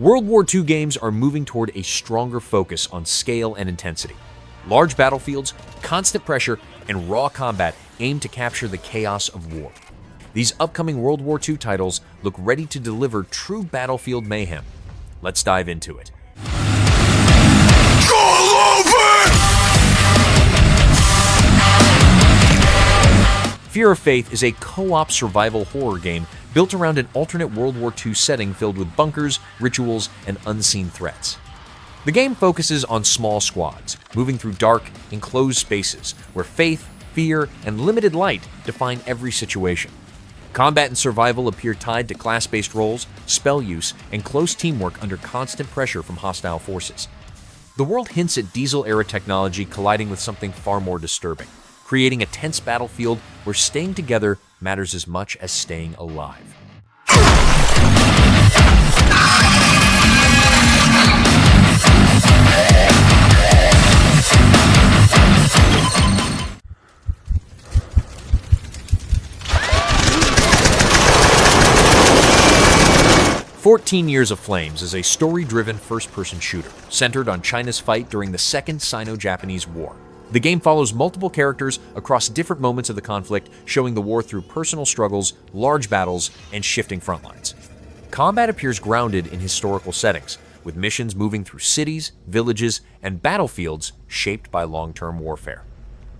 World War II games are moving toward a stronger focus on scale and intensity. Large battlefields, constant pressure, and raw combat aim to capture the chaos of war. These upcoming World War II titles look ready to deliver true battlefield mayhem. Let's dive into it. Fear of Faith is a co-op survival horror game built around an alternate World War II setting filled with bunkers, rituals, and unseen threats. The game focuses on small squads, moving through dark, enclosed spaces where faith, fear, and limited light define every situation. Combat and survival appear tied to class-based roles, spell use, and close teamwork under constant pressure from hostile forces. The world hints at Diesel-era technology colliding with something far more disturbing, creating a tense battlefield where staying together matters as much as staying alive. "14 Years of Flames" is a story-driven first-person shooter centered on China's fight during the Second Sino-Japanese War. The game follows multiple characters across different moments of the conflict, showing the war through personal struggles, large battles, and shifting front lines. Combat appears grounded in historical settings, with missions moving through cities, villages, and battlefields shaped by long-term warfare.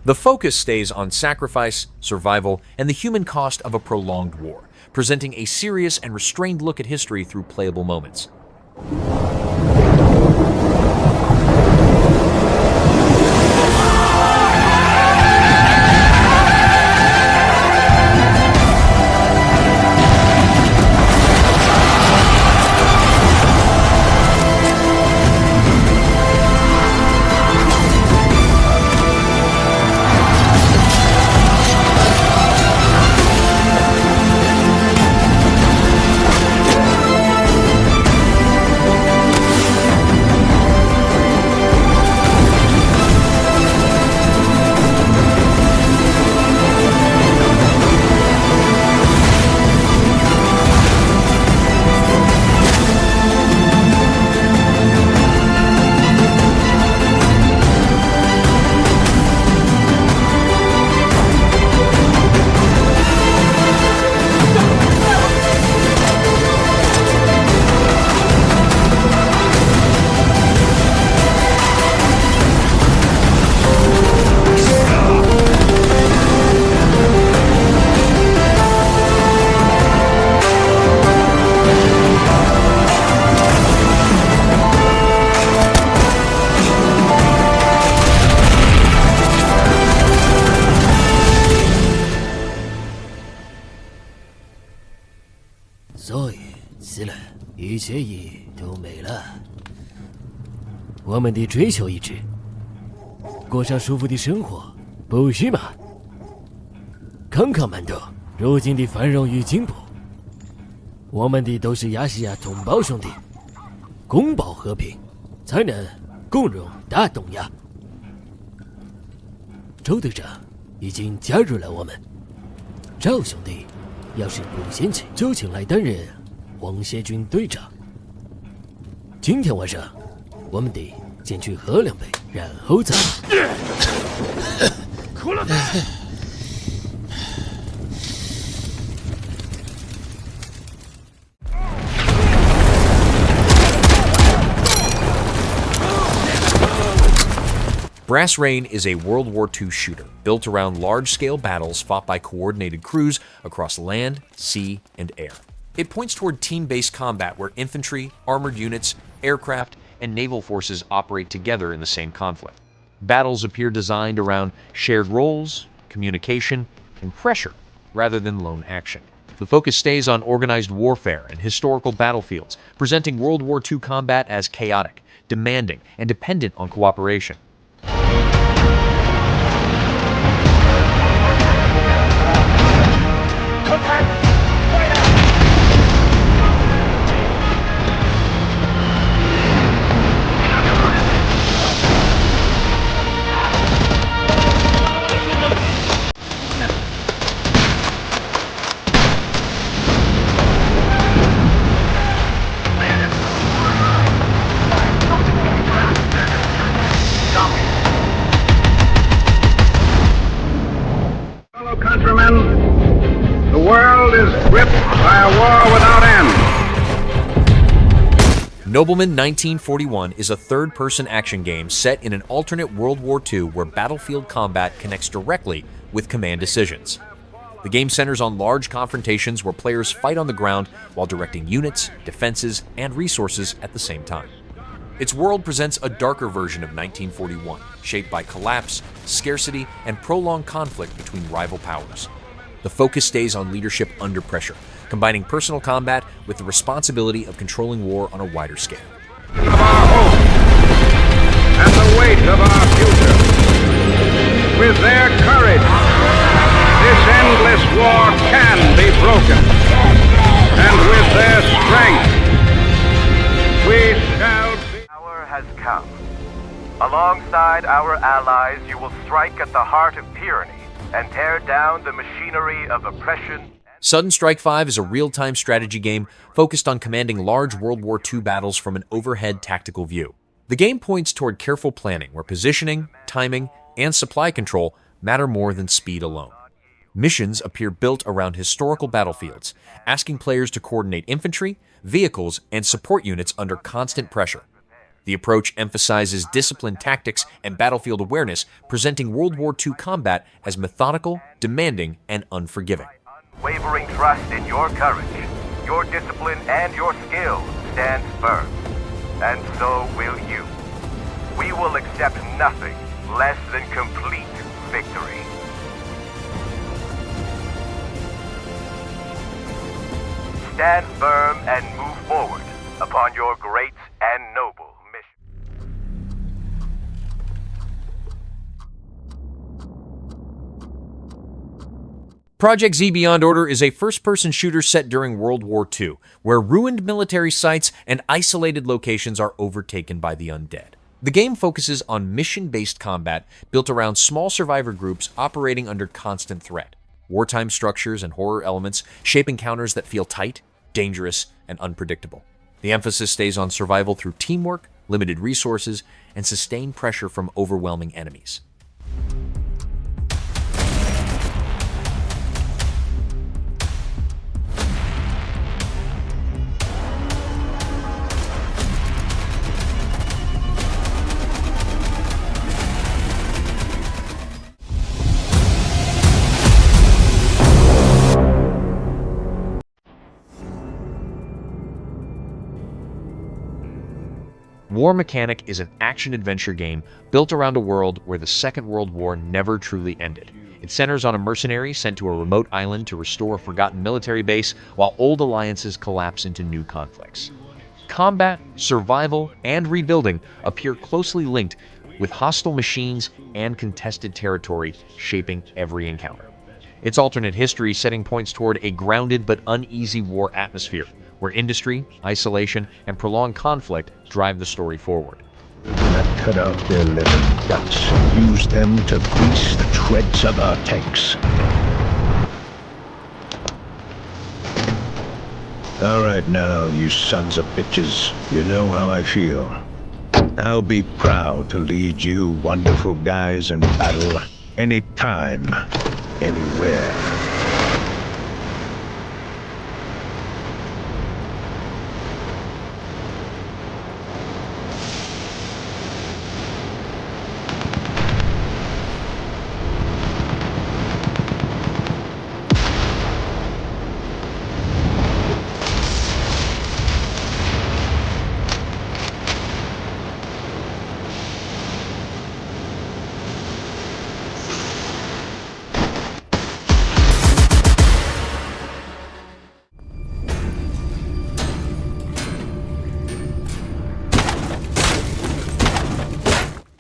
The focus stays on sacrifice, survival, and the human cost of a prolonged war, presenting a serious and restrained look at history through playable moments.所以死了，一切意义都没了。我们的追求一致，过上舒服的生活，不是吗？康康馒头，如今的繁荣与进步，我们的都是亚细亚同胞兄弟，共保和平，才能共荣大东亚。周队长已经加入了我们，赵兄弟要是不嫌弃，就请来担任皇协军队长。今天晚上，我们得先去喝两杯，然后再。哭了。Brass Rain is a World War II shooter built around large-scale battles fought by coordinated crews across land, sea, and air. It points toward team-based combat where infantry, armored units, aircraft, and naval forces operate together in the same conflict. Battles appear designed around shared roles, communication, and pressure, rather than lone action. The focus stays on organized warfare and historical battlefields, presenting World War II combat as chaotic, demanding, and dependent on cooperation. Noblemen 1941 is a third-person action game set in an alternate World War II where battlefield combat connects directly with command decisions. The game centers on large confrontations where players fight on the ground while directing units, defenses, and resources at the same time. Its world presents a darker version of 1941, shaped by collapse, scarcity, and prolonged conflict between rival powers. The focus stays on leadership under pressure, combining personal combat with the responsibility of controlling war on a wider scale. Of our hope and the weight of our future. With their courage, this endless war can be broken. And with their strength, we shall be... Hour has come. Alongside our allies, you will strike at the heart of tyranny and tear down the machinery of oppression. Sudden Strike 5 is a real-time strategy game focused on commanding large World War II battles from an overhead tactical view. The game points toward careful planning, where positioning, timing, and supply control matter more than speed alone. Missions appear built around historical battlefields, asking players to coordinate infantry, vehicles, and support units under constant pressure. The approach emphasizes disciplined tactics and battlefield awareness, presenting World War II combat as methodical, demanding, and unforgiving. Unwavering trust in your courage, your discipline, and your skill stands firm. And so will you. We will accept nothing less than complete victory. Stand firm and move forward upon your great and noble mission. Projekt Z Beyond Order is a first-person shooter set during World War II, where ruined military sites and isolated locations are overtaken by the undead. The game focuses on mission-based combat built around small survivor groups operating under constant threat. Wartime structures and horror elements shape encounters that feel tight, dangerous, and unpredictable. The emphasis stays on survival through teamwork, limited resources, and sustained pressure from overwhelming enemies. War Mechanic is an action-adventure game built around a world where the Second World War never truly ended. It centers on a mercenary sent to a remote island to restore a forgotten military base while old alliances collapse into new conflicts. Combat, survival, and rebuilding appear closely linked, with hostile machines and contested territory shaping every encounter. Its alternate history setting points toward a grounded but uneasy war atmosphere, where industry, isolation, and prolonged conflict drive the story forward. That cut out their living guts and use them to grease the treads of our tanks. All right now, you sons of bitches, you know how I feel. I'll be proud to lead you wonderful guys in battle anytime, anywhere.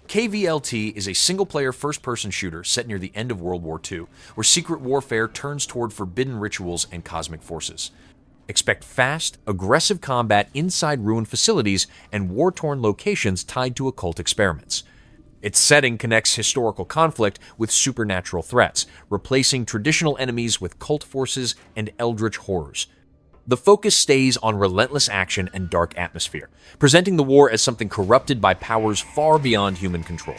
KVLT is a single-player first-person shooter set near the end of World War II, where secret warfare turns toward forbidden rituals and cosmic forces. Expect fast, aggressive combat inside ruined facilities and war-torn locations tied to occult experiments. Its setting connects historical conflict with supernatural threats, replacing traditional enemies with cult forces and eldritch horrors. The focus stays on relentless action and dark atmosphere, presenting the war as something corrupted by powers far beyond human control.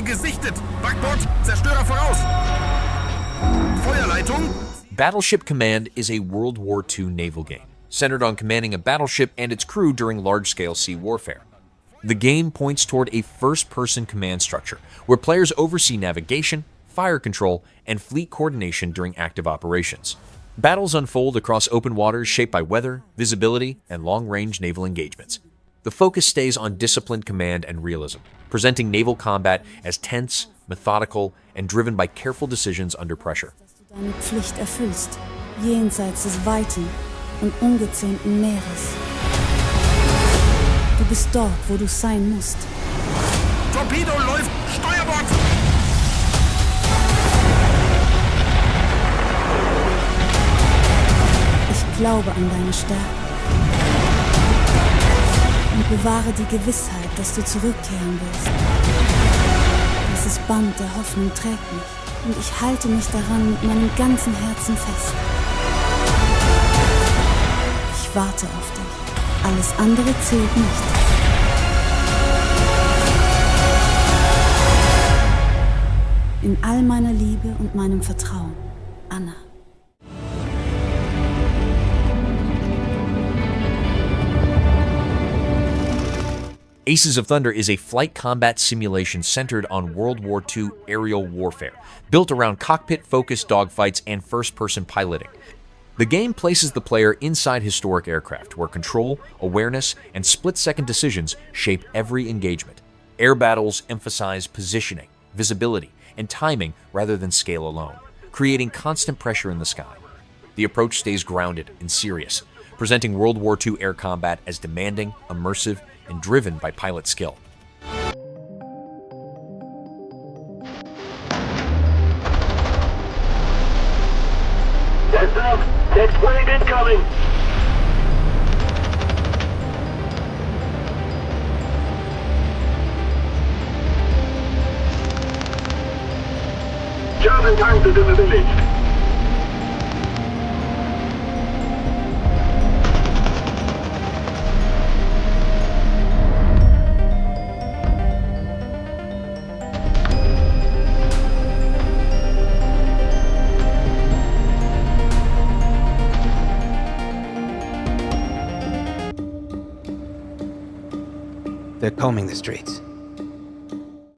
Feinde gesichtet! Backbord, Zerstörer voraus! Feuerleitung! Battleship Command is a World War II naval game, centered on commanding a battleship and its crew during large-scale sea warfare. The game points toward a first-person command structure, where players oversee navigation, fire control, and fleet coordination during active operations. Battles unfold across open waters shaped by weather, visibility, and long-range naval engagements. The focus stays on disciplined command and realism, presenting naval combat as tense, methodical, and driven by careful decisions under pressure. Deine Pflicht erfüllst, jenseits des weiten und ungezähmten Meeres. Du bist dort, wo du sein musst. Torpedo läuft! Steuerbord! Ich glaube an deine Stärke. Und bewahre die Gewissheit, dass du zurückkehren wirst. Dieses Band der Hoffnung trägt mich. Und ich halte mich daran mit meinem ganzen Herzen fest. Ich warte auf dich. Alles andere zählt nicht. In all meiner Liebe und meinem Vertrauen, Anna. Aces of Thunder is a flight combat simulation centered on World War II aerial warfare, built around cockpit-focused dogfights and first-person piloting. The game places the player inside historic aircraft, where control, awareness, and split-second decisions shape every engagement. Air battles emphasize positioning, visibility, and timing rather than scale alone, creating constant pressure in the sky. The approach stays grounded and serious, presenting World War II air combat as demanding, immersive, and driven by pilot skill. Heads up! Next wave incoming! German tanks is in the village. They're combing the streets.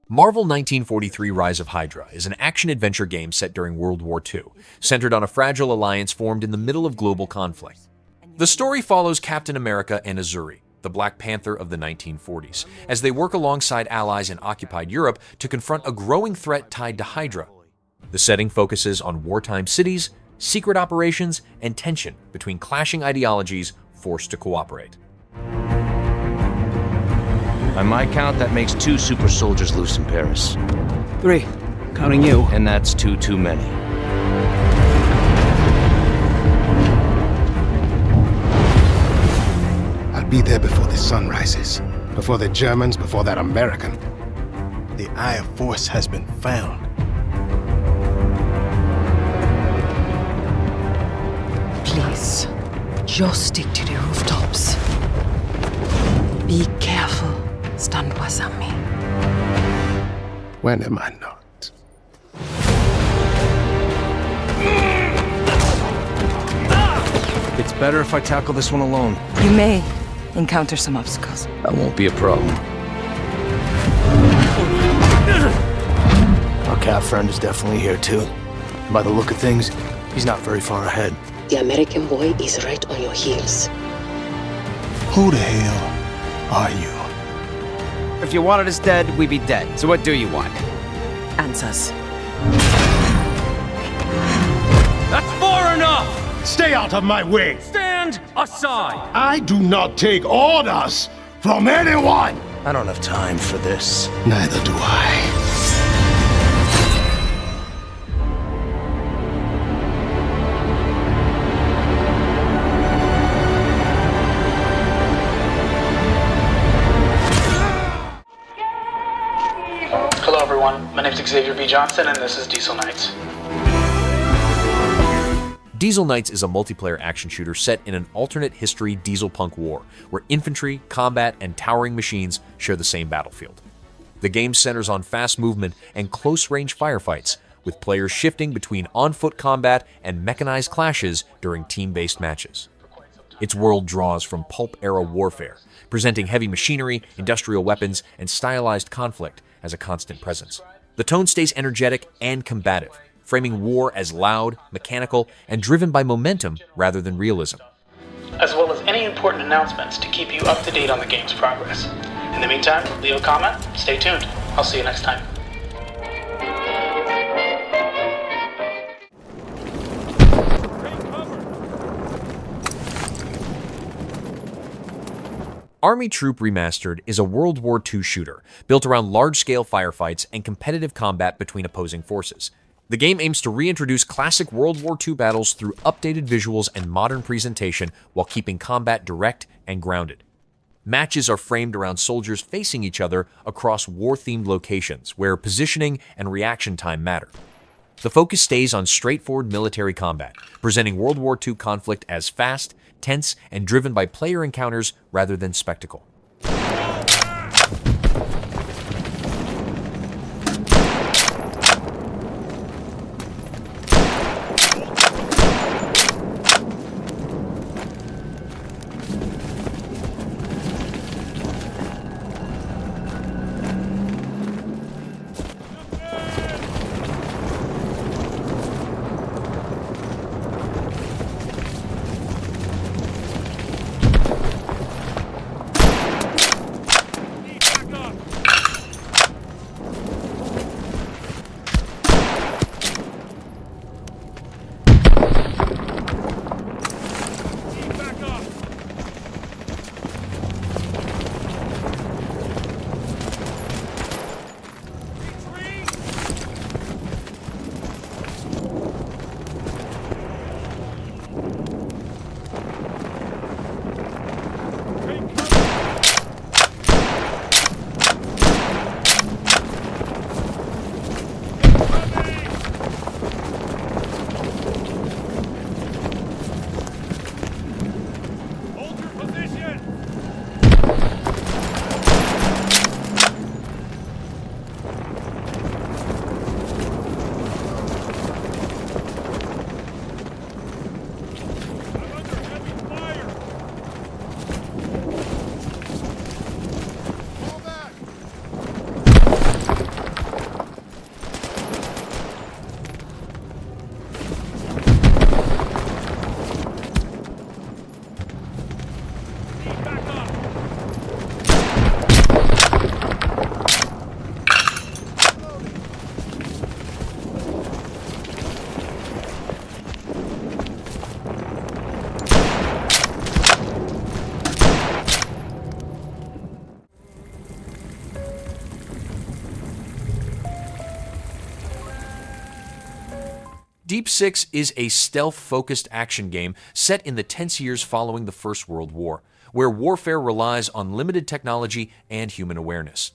Marvel 1943 Rise of Hydra is an action-adventure game set during World War II, centered on a fragile alliance formed in the middle of global conflict. The story follows Captain America and Azuri, the Black Panther of the 1940s, as they work alongside allies in occupied Europe to confront a growing threat tied to Hydra. The setting focuses on wartime cities, secret operations, and tension between clashing ideologies forced to cooperate. By my count, that makes 2 super soldiers loose in Paris. 3, counting you. And that's 2 too many. I'll be there before the sun rises. Before the Germans, before that American. The Eye of Force has been found. Please, just stick to the rooftops. Be careful. Stand beside me. When am I not? It's better if I tackle this one alone. You may encounter some obstacles. That won't be a problem. Our cat friend is definitely here too. By the look of things, he's not very far ahead. The American boy is right on your heels. Who the hell are you? If you wanted us dead, we'd be dead. So what do you want? Answers. That's far enough! Stay out of my way! Stand aside! I do not take orders from anyone! I don't have time for this. Neither do I. Hello everyone, my name is Xavier B. Johnson and this is Diesel Knights. Diesel Knights is a multiplayer action shooter set in an alternate history dieselpunk war, where infantry, combat, and towering machines share the same battlefield. The game centers on fast movement and close-range firefights, with players shifting between on-foot combat and mechanized clashes during team-based matches. Its world draws from pulp-era warfare, presenting heavy machinery, industrial weapons, and stylized conflict as a constant presence. The tone stays energetic and combative, framing war as loud, mechanical, and driven by momentum rather than realism. As well as any important announcements to keep you up to date on the game's progress. In the meantime, leave a comment, stay tuned. I'll see you next time. Army Troop Remastered is a World War II shooter built around large-scale firefights and competitive combat between opposing forces. The game aims to reintroduce classic World War II battles through updated visuals and modern presentation while keeping combat direct and grounded. Matches are framed around soldiers facing each other across war-themed locations where positioning and reaction time matter. The focus stays on straightforward military combat, presenting World War II conflict as fast, tense, and driven by player encounters rather than spectacle. Deep Six is a stealth-focused action game set in the tense years following the First World War, where warfare relies on limited technology and human awareness.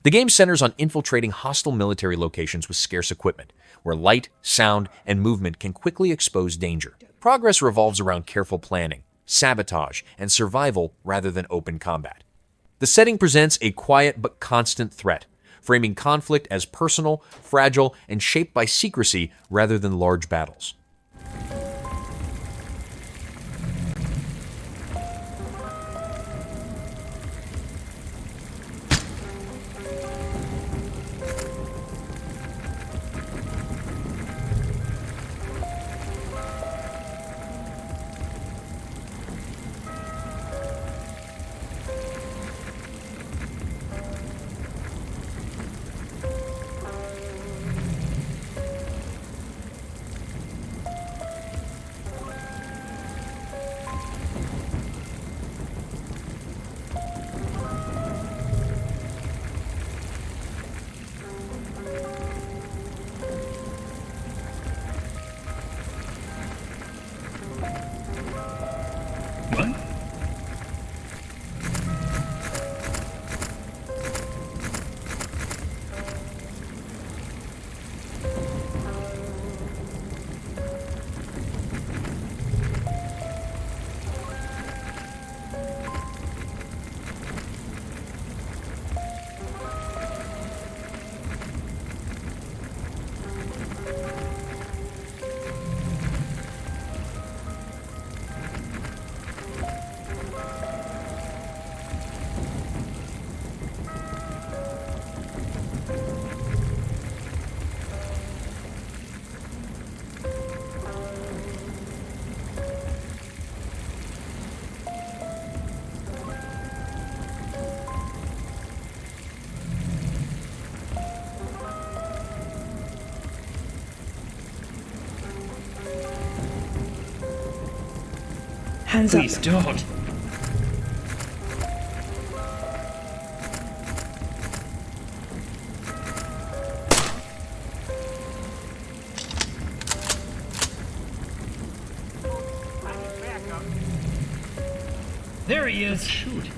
The game centers on infiltrating hostile military locations with scarce equipment, where light, sound, and movement can quickly expose danger. Progress revolves around careful planning, sabotage, and survival rather than open combat. The setting presents a quiet but constant threat, framing conflict as personal, fragile, and shaped by secrecy rather than large battles. Hands Please up. don't. There he is. Shoot.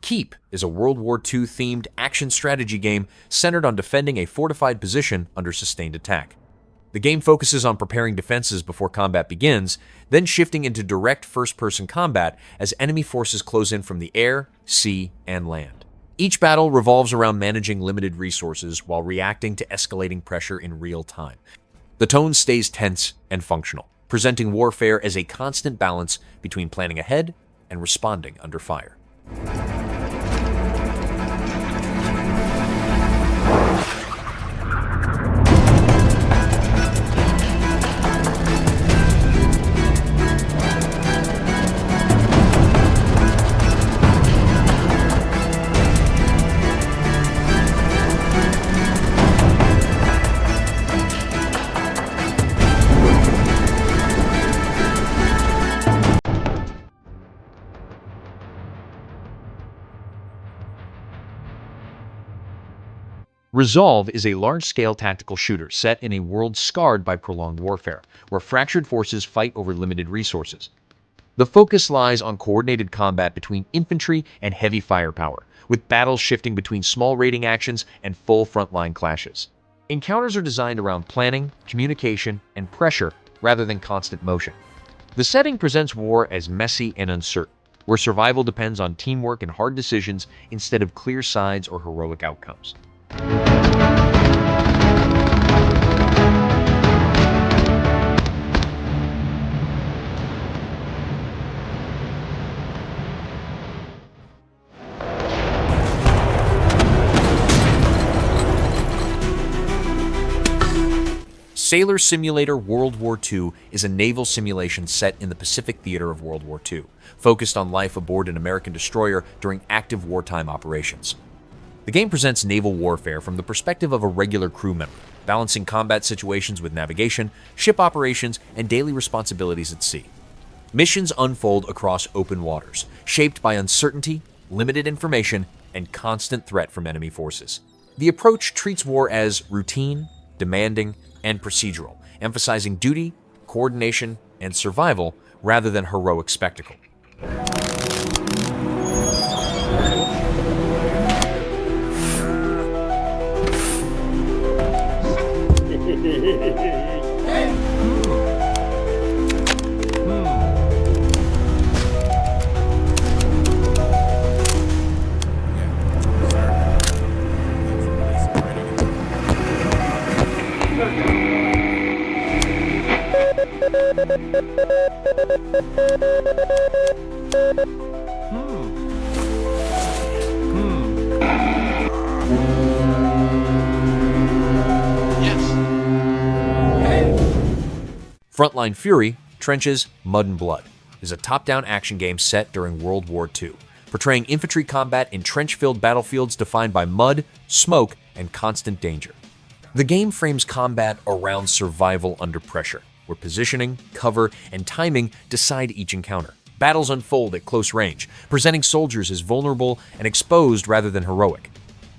Keep is a World War II themed action strategy game centered on defending a fortified position under sustained attack. The game focuses on preparing defenses before combat begins, then shifting into direct first-person combat as enemy forces close in from the air, sea, and land. Each battle revolves around managing limited resources while reacting to escalating pressure in real time. The tone stays tense and functional, presenting warfare as a constant balance between planning ahead and responding under fire. Resolve is a large-scale tactical shooter set in a world scarred by prolonged warfare, where fractured forces fight over limited resources. The focus lies on coordinated combat between infantry and heavy firepower, with battles shifting between small raiding actions and full frontline clashes. Encounters are designed around planning, communication, and pressure rather than constant motion. The setting presents war as messy and uncertain, where survival depends on teamwork and hard decisions instead of clear sides or heroic outcomes. Sailor Simulator World War II is a naval simulation set in the Pacific theater of World War II, focused on life aboard an American destroyer during active wartime operations. The game presents naval warfare from the perspective of a regular crew member, balancing combat situations with navigation, ship operations, and daily responsibilities at sea. Missions unfold across open waters, shaped by uncertainty, limited information, and constant threat from enemy forces. The approach treats war as routine, demanding, and procedural, emphasizing duty, coordination, and survival rather than heroic spectacle. Frontline Fury, Trenches, Mud and Blood is a top-down action game set during World War II, portraying infantry combat in trench-filled battlefields defined by mud, smoke, and constant danger. The game frames combat around survival under pressure, where positioning, cover, and timing decide each encounter. Battles unfold at close range, presenting soldiers as vulnerable and exposed rather than heroic.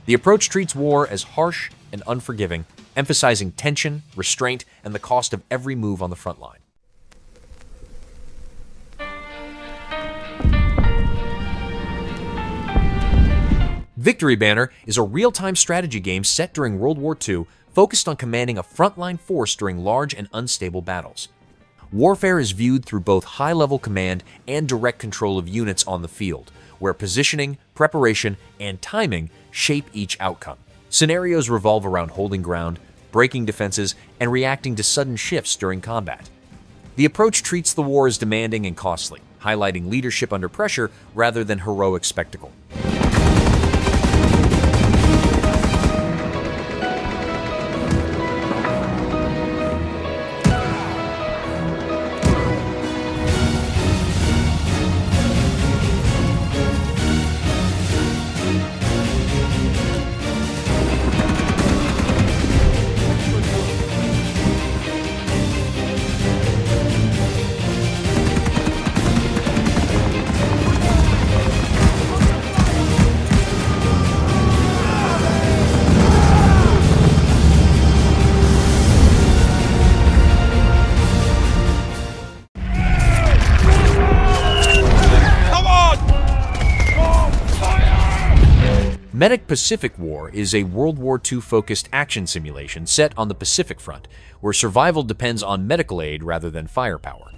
The approach treats war as harsh and unforgiving, emphasizing tension, restraint, and the cost of every move on the front line. Victory Banner is a real-time strategy game set during World War II, focused on commanding a frontline force during large and unstable battles. Warfare is viewed through both high-level command and direct control of units on the field, where positioning, preparation, and timing shape each outcome. Scenarios revolve around holding ground, breaking defenses, and reacting to sudden shifts during combat. The approach treats the war as demanding and costly, highlighting leadership under pressure rather than heroic spectacle. Medic Pacific War is a World War II-focused action simulation set on the Pacific Front, where survival depends on medical aid rather than firepower.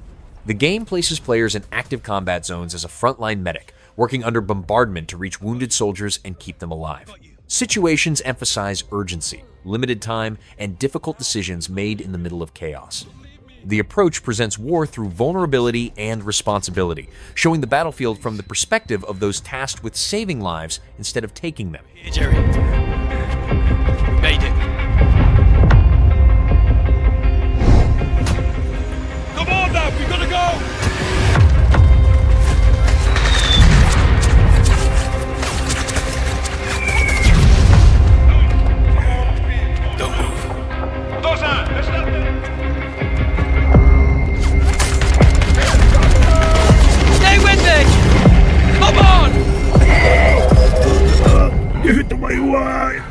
The game places players in active combat zones as a frontline medic, working under bombardment to reach wounded soldiers and keep them alive. Situations emphasize urgency, limited time, and difficult decisions made in the middle of chaos. The approach presents war through vulnerability and responsibility, showing the battlefield from the perspective of those tasked with saving lives instead of taking them. Hey, Jerry. We made it. Come on now, we gotta go! Don't move. Stay with me! Come on! Give it the way you want!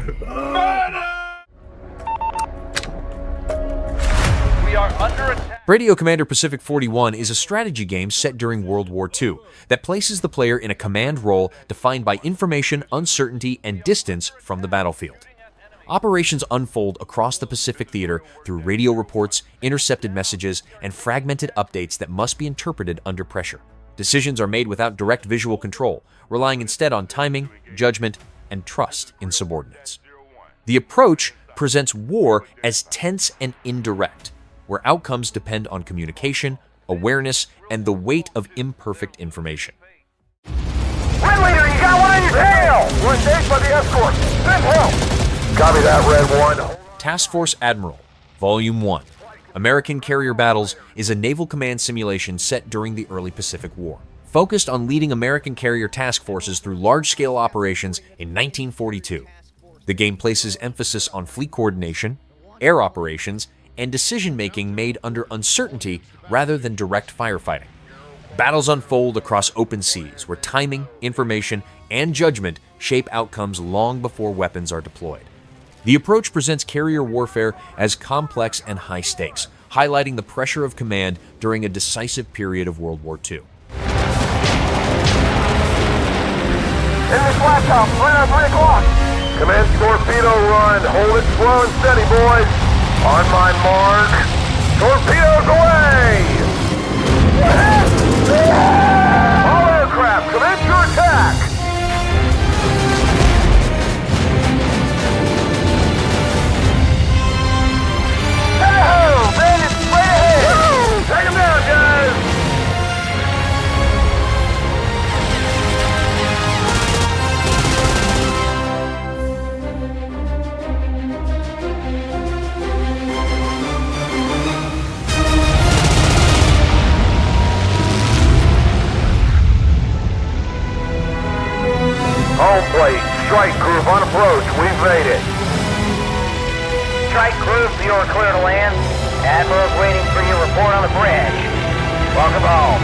We are under attack. Radio Commander Pacific 41 is a strategy game set during World War II that places the player in a command role defined by information, uncertainty, and distance from the battlefield. Operations unfold across the Pacific Theater through radio reports, intercepted messages, and fragmented updates that must be interpreted under pressure. Decisions are made without direct visual control, relying instead on timing, judgment, and trust in subordinates. The approach presents war as tense and indirect, where outcomes depend on communication, awareness, and the weight of imperfect information. Red Leader, you got one on your tail! We're engaged by the escort. Send help! Copy that, Red 1. Task Force Admiral, Volume 1, American Carrier Battles is a naval command simulation set during the early Pacific War, focused on leading American carrier task forces through large-scale operations in 1942. The game places emphasis on fleet coordination, air operations, and decision-making made under uncertainty rather than direct firefighting. Battles unfold across open seas, where timing, information, and judgment shape outcomes long before weapons are deployed. The approach presents carrier warfare as complex and high stakes, highlighting the pressure of command during a decisive period of World War II. Enemy flat top, right on 3 o'clock. Commence torpedo run. Hold it slow and steady, boys. On my mark. Torpedoes away! All aircraft, commence your attack! Take him down, guys! Home plate, strike group on approach. We've made it. Strike group, you're clear to land. Admiral's waiting for your report on the bridge. Welcome home.